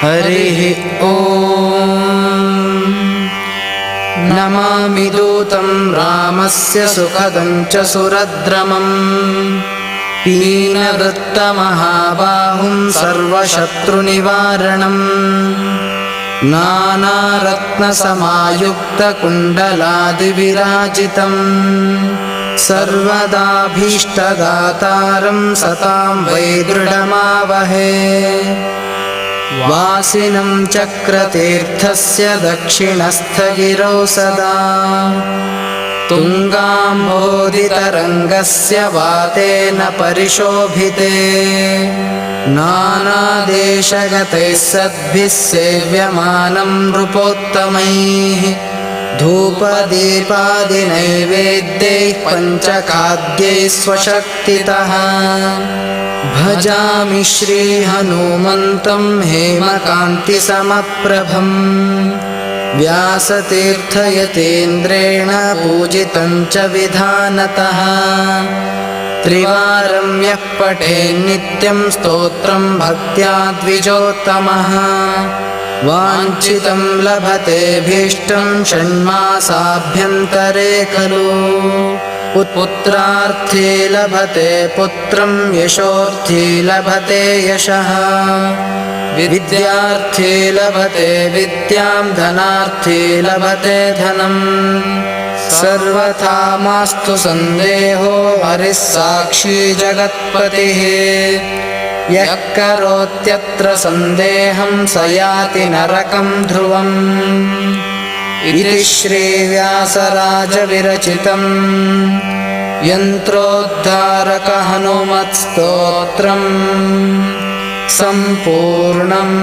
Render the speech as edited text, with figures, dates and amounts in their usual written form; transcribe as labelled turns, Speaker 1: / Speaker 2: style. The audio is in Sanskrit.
Speaker 1: हरिः ॐ। नमामि दूतं रामस्य सुखदं च सुरद्रमम् पीनवृत्तमहाबाहुं सर्वशत्रुनिवारणम् नानारत्नसमायुक्तकुण्डलादिविराजितम् सर्वदाभीष्टदातारं सतां वै दृढमावहे। वासिनं चक्रतीर्थस्य दक्षिणस्थगिरौ सदा तुङ्गाम्भोधितरङ्गस्य वातेन परिशोभिते नानादेशगतैः सद्भिः सेव्यमानं नृपोत्तमैः धूपदीपादिनैवेद्यैः पञ्चखाद्यैः स्वशक्तितः भजामि श्रीहनुमन्तं हेमकान्तिसमप्रभम् व्यासतीर्थयतीन्द्रेण पूजितं च विधानतः त्रिवारं यः पठेन्नित्यं स्तोत्रं भक्त्या द्विजोत्तमः वाञ्छितं लभते भीष्टं षण्मासाभ्यन्तरे खलु पुत्रार्थी लभते पुत्रं यशोर्थी लभते यशः विद्यार्थी लभते विद्यां धनार्थी लभते धनम् सर्वथा मास्तु सन्देहो हरिः साक्षी जगत्पतिः यः करोत्यत्र सन्देहं स याति नरकं ध्रुवम् इति श्रीव्यासराजविरचितं यन्त्रोद्धारकहनुमत्स्तोत्रम् सम्पूर्णम्।